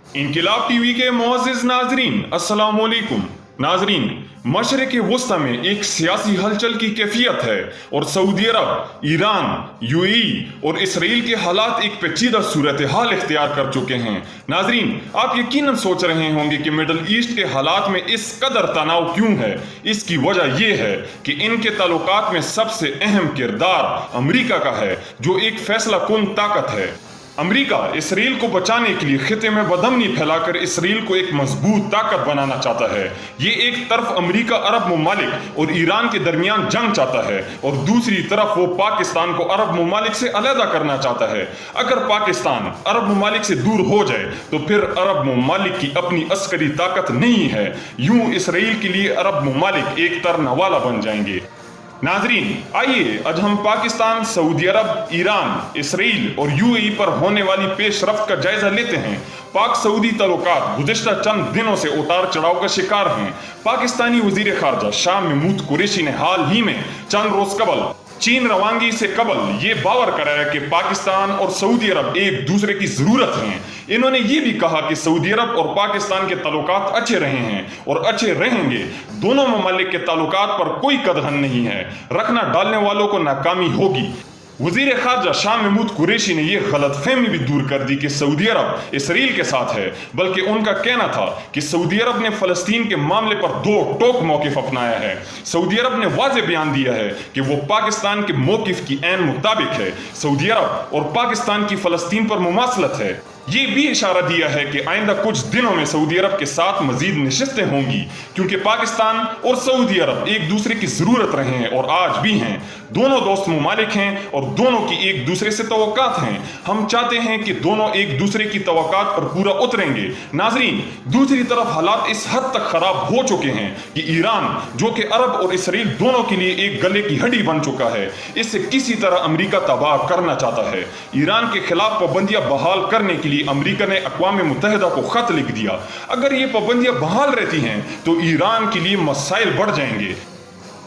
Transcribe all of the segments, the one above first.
इनकिलाब TV के मुअज़्ज़िज़ नाज़रीन, अस्सलाम वालेकुम। नाज़रीन, मशरिक़ वस्ता में एक सियासी हलचल की कैफियत है और सऊदी अरब, ईरान, यूएई और इसराइल के हालात एक पेचीदा सूरत हाल इख्तियार कर चुके हैं। नाज़रीन, आप यकीनन सोच रहे होंगे कि मिडल ईस्ट के हालात में इस कदर तनाव क्यों है। इसकी वजह यह है कि इनके ताल्लुकात में सबसे अहम किरदार अमरीका का है, जो एक फैसला कुन ताकत है। अमरीका इसराइल को बचाने के लिए खिते में बदअमनी फैलाकर इसराइल को एक मजबूत ताकत बनाना चाहता है। ये एक तरफ अमरीका अरब ममालिक और ईरान के दरमियान जंग चाहता है और दूसरी तरफ वो पाकिस्तान को अरब ममालिक से अलहदा करना चाहता है। अगर पाकिस्तान अरब ममालिक से दूर हो जाए तो फिर अरब ममालिक की अपनी अस्करी ताकत नहीं है। यूं इसराइल के लिए अरब ममालिक एक तरनवाला बन जाएंगे। नाजरीन, आइए आज हम पाकिस्तान, सऊदी अरब, ईरान, इसराइल और यूएई पर होने वाली पेशरफ्त का जायजा लेते हैं। पाक सऊदी ताल्लुकात गुज़िश्ता चंद दिनों से उतार चढ़ाव का शिकार हैं। पाकिस्तानी वज़ीर ख़ारजा शाह महमूद कुरैशी ने हाल ही में चंद रोज कबल चीन रवानगी से कबल ये बावर कराया कि पाकिस्तान और सऊदी अरब एक दूसरे की ज़रूरत हैं। इन्होंने ये भी कहा कि सऊदी अरब और पाकिस्तान के ताल्लुकात अच्छे रहे हैं और अच्छे रहेंगे। दोनों ममालिक के ताल्लुकात पर कोई कदगन नहीं है। रखना डालने वालों को नाकामी होगी। वज़ीर ख़ारजा शाह महमूद कुरैशी ने यह गलतफहमी भी दूर कर दी कि सऊदी अरब इसराइल के साथ है, बल्कि उनका कहना था कि सऊदी अरब ने फ़लस्तीन के मामले पर दो टोक मौक़िफ़ अपनाया है। सऊदी अरब ने वाज़ेह बयान दिया है कि वो पाकिस्तान के मौक़िफ़ की ऐन मुताबिक है। सऊदी अरब और पाकिस्तान की फ़लस्तीन पर मुमासलत है। ये भी इशारा दिया है कि आइंदा कुछ दिनों में सऊदी अरब के साथ मजीद नशिस्तें होंगी, क्योंकि पाकिस्तान और सऊदी अरब एक दूसरे की ज़रूरत रहे हैं और आज भी हैं। दोनों दोस्त ममालिक हैं और दोनों की एक दूसरे से तवक्कात हैं। हम चाहते हैं कि दोनों एक दूसरे की तवक्कात पर पूरा उतरेंगे। नाजरीन, दूसरी तरफ हालात इस हद तक ख़राब हो चुके हैं कि ईरान, जो कि अरब और इसराइल दोनों के लिए एक गले की हड्डी बन चुका है, इससे किसी तरह अमरीका तबाह करना चाहता है। ईरान के खिलाफ पाबंदियां बहाल करने के लिए अमरीका ने अक़वाम मुत्तहिदा को खत लिख दिया। अगर ये पाबंदियां बहाल रहती हैं तो ईरान के लिए मसाइल बढ़ जाएंगे।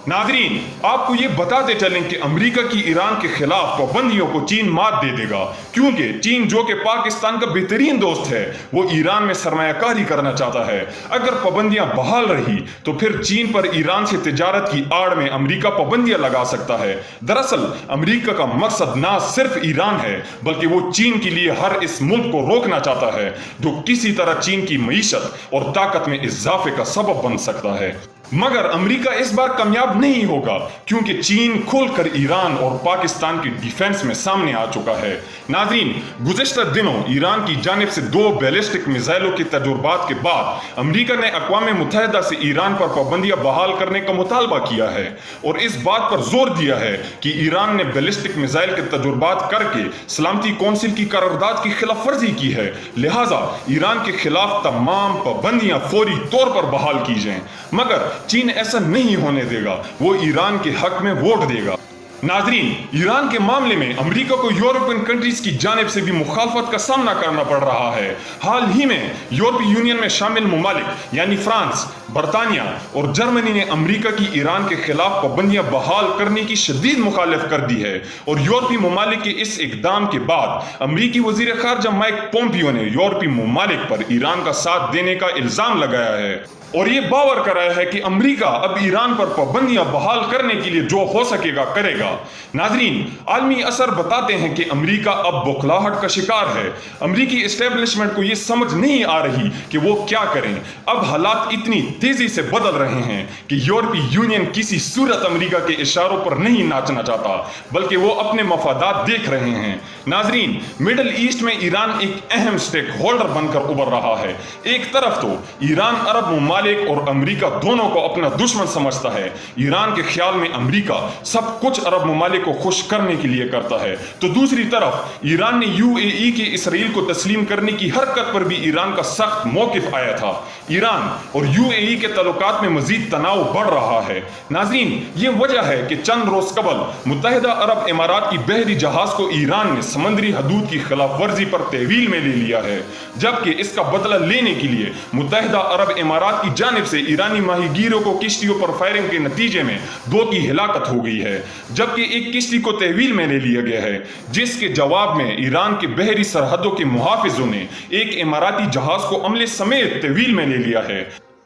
नाजरीन, आपको ये बताते चलें कि अमरीका की ईरान के खिलाफ पाबंदियों को चीन मात दे देगा, क्योंकि चीन, जो कि पाकिस्तान का बेहतरीन दोस्त है, वो ईरान में सरमायाकारी करना चाहता है। अगर पाबंदियां बहाल रही तो फिर चीन पर ईरान से तिजारत की आड़ में अमरीका पाबंदियां लगा सकता है। दरअसल अमरीका का मकसद ना सिर्फ ईरान है, बल्कि वो चीन के लिए हर इस मुल्क को रोकना चाहता है जो किसी तरह चीन की मईशत और ताकत में इजाफे का सबब बन सकता है। मगर अमरीका इस बार कामयाब नहीं होगा, क्योंकि चीन खुलकर ईरान और पाकिस्तान की डिफेंस में सामने आ चुका है। नाज़रीन, गुज़िश्ता दिनों ईरान की जानिब से 2 बैलिस्टिक मिसाइलों के तजुर्बात के बाद अमरीका ने अक़वाम मुत्तहिदा से ईरान पर पाबंदियां बहाल करने का मुतालबा किया है और इस बात पर जोर दिया है कि ईरान ने बैलिस्टिक मिसाइल के तजुर्बात करके सलामती कौंसिल की करारदाद की खिलाफ वर्जी की है। लिहाजा ईरान के खिलाफ तमाम पाबंदियां फौरी तौर पर बहाल की जाएं। मगर चीन ऐसा नहीं होने देगा, वो ईरान के हक में वोट देगा। नाजरीन, ईरान के मामले में अमरीका को यूरोपियन कंट्रीज की जानिब से भी मुखालफत का सामना करना पड़ रहा है। हाल ही में यूरोपीय यूनियन में शामिल ममालिक यानी फ्रांस, बरतानिया और जर्मनी ने अमरीका की ईरान के खिलाफ पाबंदियां बहाल करने की शदीद मुखालिफ कर दी है और यूरोपीय ममालिक के इस इकदाम के बाद अमरीकी वज़ीर ख़ारजा माइक पोम्पियो ने यूरोपीय ममालिक पर ईरान का साथ देने का इल्ज़ाम लगाया है और ये बावर कराया है कि अमरीका अब ईरान पर पाबंदियां बहाल करने के लिए जो हो सकेगा करेगा। नाजरीन, आलमी असर बताते हैं कि अमरीका अब बौखलाहट का शिकार है। अमरीकी इस्टेब्लिशमेंट को ये समझ नहीं आ रही कि वो क्या करें। अब हालात इतनी तेजी से बदल रहे हैं कि यूरोपीय यूनियन किसी सूरत अमरीका के इशारों पर नहीं नाचना चाहता, बल्कि वो अपने मफादात देख रहे हैं। नाजरीन, मिडल ईस्ट में ईरान एक अहम स्टेक होल्डर बनकर उभर रहा है। एक तरफ तो ईरान अरब ममालिक और अमरीका दोनों को अपना दुश्मन समझता है। ईरान के ख्याल में अमरीका सब कुछ अरब ममालिक को खुश करने के लिए करता है, तो दूसरी तरफ ईरान ने यूएई के इसराइल को तस्लीम करने की हरकत पर भी ईरान का सख्त मौकिफ आया था। ईरान और यूएई के ताल्लुकात में मजीद तनाव बढ़ रहा है। नाजरीन, ये वजह है कि चंद रोज कबल मुत्तहिदा अरब इमारात की बहरी जहाज को ईरान ने समंदरी हदूद की खिलाफ वर्जी पर तहवील में ले लिया है, जबकि इसका बदला लेने के लिए मुत्तहिदा अरब इमारात की जानिब से ईरानी माहीगीरों को किश्तियों पर फायरिंग के नतीजे में 2 की हिलाकत हो गई है, जबकि एक किश्ती को तहवील में ले लिया गया है, जिसके जवाब में ईरान के बहरी सरहदों के मुहाफिजों ने एक इमाराती जहाज को अमले समेत तहवील में ले लिया है।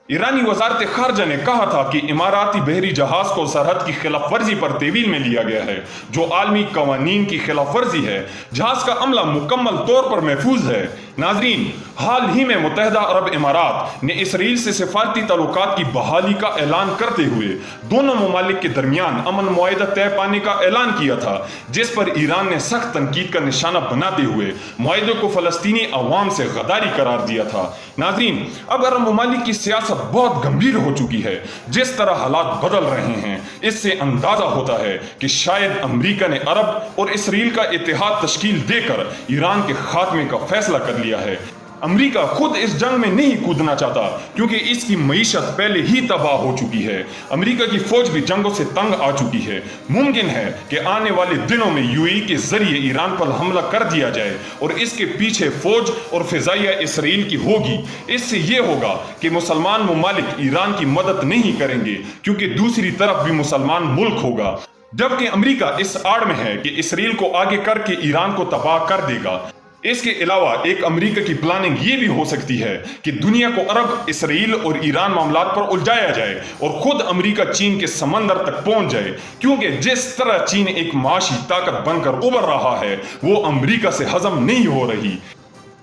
ईरानी वजारत खारजा ने कहा था कि इमाराती बहरी जहाज को सरहद की खिलाफ वर्जी पर तहवील में लिया गया है, जो आलमी कवानीन की खिलाफ वर्जी है। जहाज का अमला मुकम्मल तौर पर महफूज है। नाजरीन, हाल ही में मुत्तहिदा अरब इमारात ने इसराइल से सिफारती ताल्लुकात की बहाली का ऐलान करते हुए दोनों ममालिक के दरमियान अमन मुआहिदा तय पाने का ऐलान किया था, जिस पर ईरान ने सख्त तनकीद का निशाना बनाते हुए मुआहिदे को फलस्तीनी अवाम से गद्दारी करार दिया था। नाजरीन, अब अरब ममालिक की सियासत बहुत गंभीर हो चुकी है। जिस तरह हालात बदल रहे हैं, इससे अंदाजा होता है कि शायद अमेरिका ने अरब और इसराइल का इत्तेहाद तश्कील देकर ईरान के खात्मे का फैसला कर लिया है। अमेरिका खुद इस जंग में नहीं कूदना चाहता, क्योंकि इसकी मईशत पहले ही तबाह हो चुकी है। अमेरिका की फौज भी जंगों से तंग आ चुकी है। मुमकिन है कि आने वाले दिनों में यूएई के जरिए ईरान पर हमला कर दिया जाए और इसके पीछे फौज और फिजाइया इसराइल की होगी। इससे यह होगा कि मुसलमान ममालिक ईरान की मदद नहीं करेंगे, क्योंकि दूसरी तरफ भी मुसलमान मुल्क होगा, जबकि अमेरिका इस आड़ में है कि इसराइल को आगे करके ईरान को तबाह कर देगा। इसके अलावा एक अमेरिका की प्लानिंग ये भी हो सकती है कि दुनिया को अरब, इसराइल और ईरान मामलात पर उलझाया जाए और खुद अमेरिका चीन के समंदर तक पहुंच जाए, क्योंकि जिस तरह चीन एक माशी ताकत बनकर उभर रहा है, वो अमेरिका से हजम नहीं हो रही।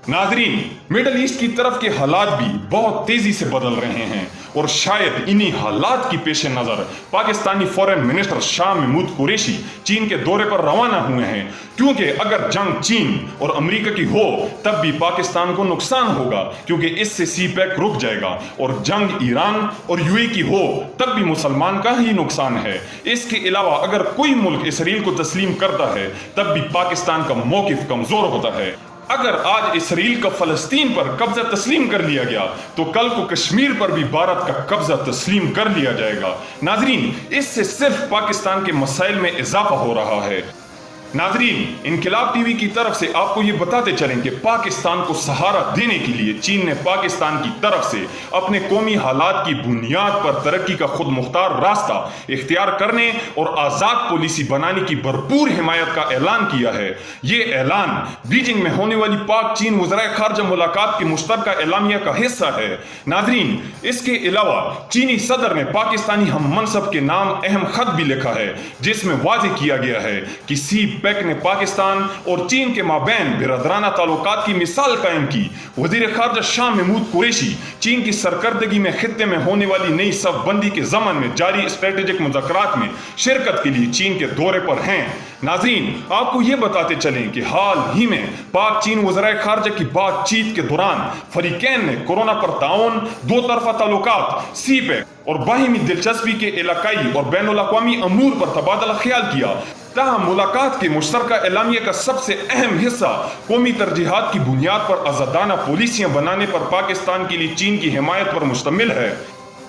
नाजरीन, मिडल ईस्ट की तरफ के हालात भी बहुत तेजी से बदल रहे हैं और शायद इन्हीं हालात की पेश नजर पाकिस्तानी फॉरेन मिनिस्टर शाह महमूद कुरैशी चीन के दौरे पर रवाना हुए हैं, क्योंकि अगर जंग चीन और अमेरिका की हो तब भी पाकिस्तान को नुकसान होगा, क्योंकि इससे सीपैक रुक जाएगा, और जंग ईरान और यूएई की हो तब भी मुसलमान का ही नुकसान है। इसके अलावा अगर कोई मुल्क इसराइल को तस्लीम करता है तब भी पाकिस्तान का मौकिफ कमजोर होता है। अगर आज इसराइल का फलस्तीन पर कब्जा तस्लीम कर लिया गया तो कल को कश्मीर पर भी भारत का कब्जा तस्लीम कर लिया जाएगा। नाजरीन, इससे सिर्फ पाकिस्तान के मसाइल में इजाफा हो रहा है। नाजरीन, इनकिलाब टीवी की तरफ से आपको ये बताते चलें कि पाकिस्तान को सहारा देने के लिए चीन ने पाकिस्तान की तरफ से अपने कौमी हालात की बुनियाद पर तरक्की का खुद मुख्तार रास्ता इख्तियार करने और आज़ाद पॉलिसी बनाने की भरपूर हिमायत का ऐलान किया है। ये ऐलान बीजिंग में होने वाली पाक चीन वज़राए खारजा मुलाकात के मुश्तरका एलामिया का हिस्सा है। नाजरीन, इसके अलावा चीनी सदर ने पाकिस्तानी हम मनसब के नाम अहम खत भी लिखा है, जिसमें वाज़ेह किया गया है कि पैक ने पाकिस्तान और चीन के माबैन बिरादराना ताल्लुकात की मिसाल कायम की। वजीर खारजा शाह महमूद कुरैशी चीन की सरकर्दगी में खित्ते में होने वाली नई सफबंदी के ज़मन में जारी स्ट्रेटेजिक मुज़ाकरात में शिरकत के लिए चीन के दौरे पर हैं। नाज़रीन, आपको ये बताते चलें कि हाल ही में पाक चीन वज़राए खारजा की बातचीत के दौरान फरीकैन ने कोरोना पर ताउन, दो तरफा ताल्लुकात, सीपैक और बाहिमी दिलचस्पी के इलाकाई और बैनुल अक़वामी अमूर पर तबादला ख्याल किया। ताहम मुलाकात के मुश्तरका एलामिया का सबसे अहम हिस्सा कौमी तरजीहात की बुनियाद पर आज़ादाना पॉलिसियां बनाने पर पाकिस्तान के लिए चीन की हिमायत पर मुश्तमिल है।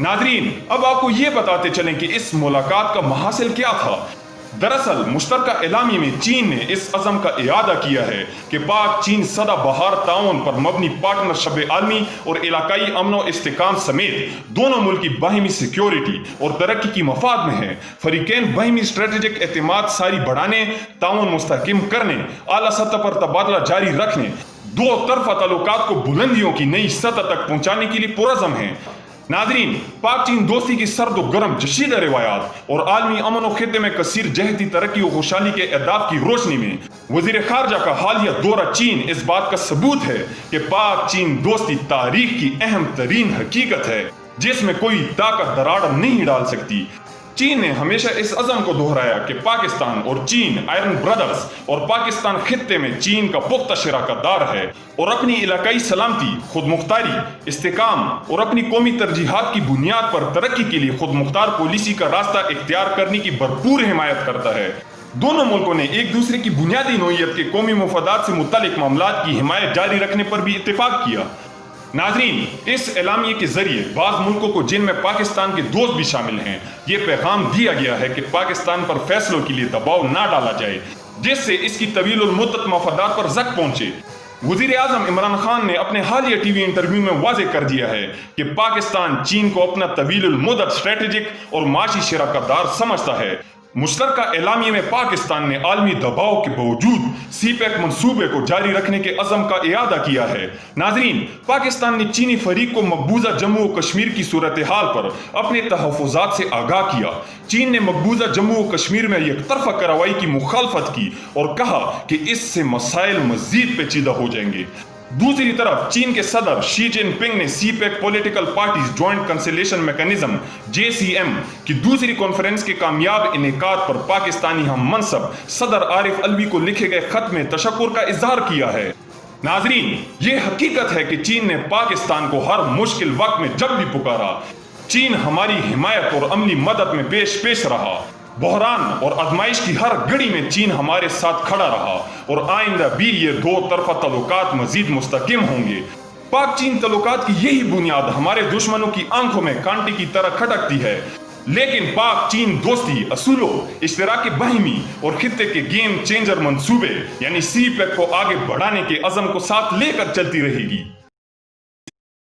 नाजरीन, अब आपको ये बताते चलें कि इस मुलाकात का महासिल क्या था। दरअसल मुश्तरका एलामी में चीन ने इस अज़म का इरादा किया है कि पाक चीन सदा बहार ताउन पर मबनी पार्टनरशिप आलमी और इलाकाई अमन व इस्तेकाम समेत दोनों मुल्क की बाहिमी सिक्योरिटी और तरक्की की मफाद में है। फरीकैन बाहिमी स्ट्रेटेजिक एतमाद सारी बढ़ाने, ताउन मुस्तहकिम करने, आला सतह पर तबादला जारी रखने, दो तरफा ताल्लुकात को बुलंदियों की नई सतह तक पहुंचाने के लिए पुरज़म है। नाजरीन, पाक चीन दोस्ती की सर्द व गर्म जशीदा रिवायात और आलमी अमन व खित्ते में कसीर जहती तरक्की और खुशहाली के अहदाफ की रोशनी में वजीर खारजा का हालिया दौरा चीन इस बात का सबूत है कि पाक चीन दोस्ती तारीख की अहम तरीन हकीकत है, जिसमें कोई ताकत दरार नहीं डाल सकती। चीन ने हमेशा इस अज़म को दोहराया कि पाकिस्तान और चीन आयरन ब्रदर्स और पाकिस्तान खित्ते में चीन का पुख्ता शराकतदार है और अपनी इलाकाई सलामती, खुद मुख्तारी, इस्तेकाम और अपनी कौमी तरजीहात की बुनियाद पर तरक्की के लिए खुद मुख्तार पॉलिसी का रास्ता इख्तियार करने की भरपूर हिमायत करता है। दोनों मुल्कों ने एक दूसरे की बुनियादी नोयत के कौमी मफादात से मुतालिक मामलात की हिमायत जारी रखने पर भी इत्तेफाक किया। नाजरीन, इस एलामिये के जरिए बाज़ मुल्कों को जिनमें पाकिस्तान के दोस्त भी शामिल हैं, ये पैगाम दिया गया है कि पाकिस्तान पर फैसलों के लिए दबाव ना डाला जाए, जिससे इसकी तवील मुद्दत मफादात पर जक पहुंचे। वजीर आजम इमरान खान ने अपने हालिया टीवी इंटरव्यू में वाजे कर दिया है कि पाकिस्तान चीन को अपना तवील मुद्दत स्ट्रेटेजिक और माशी शराकतदार समझता है। मुश्तरका एलामिया में पाकिस्तान ने आलमी दबाव के बावजूद सीपैक मंसूबे को जारी रखने के अज़म का इयादा किया है। नाजरीन, पाकिस्तान ने चीनी फरीक को मकबूजा जम्मू और कश्मीर की सूरत हाल पर अपने तहफ़्फ़ुज़ात से आगाह किया। चीन ने मकबूजा जम्मू और कश्मीर में एक तरफा कार्रवाई की मुखालफत की और कहा कि इससे मसाइल मज़ीद पेचीदा हो जाएंगे। दूसरी तरफ चीन के सदर शी जिनपिंग ने CPEC political parties joint consultation mechanism JCM की दूसरी कॉन्फ्रेंस के कामयाब इनेकाद पर पाकिस्तानी हम मनसब सदर आरिफ अलवी को लिखे गए खत में तशक्कुर का इजहार किया है। नाजरीन, ये हकीकत है कि चीन ने पाकिस्तान को हर मुश्किल वक्त में जब भी पुकारा, चीन हमारी हिमायत और अमली मदद में पेश रहा। बहरान और आजमाइश की हर घड़ी में चीन हमारे साथ खड़ा रहा और आइंदा भी ये दो तरफा तल्लुकात मजीद मुस्तकिम होंगे। पाक चीन तल्लुकात की यही बुनियाद हमारे दुश्मनों की आंखों में कांटे की तरह खटकती है, लेकिन पाक चीन दोस्ती असूलों, इश्तराकी बहिमी और खित्ते के गेम चेंजर मंसूबे यानी सीपैक को आगे बढ़ाने के अज़म को साथ लेकर चलती रहेगी।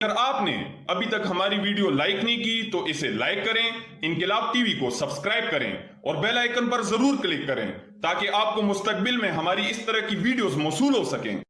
अगर आपने अभी तक हमारी वीडियो लाइक नहीं की तो इसे लाइक करें, इनकिलाब टीवी को सब्सक्राइब करें और बेल आइकन पर जरूर क्लिक करें ताकि आपको मुस्तकबिल में हमारी इस तरह की वीडियोस मौसूल हो सकें।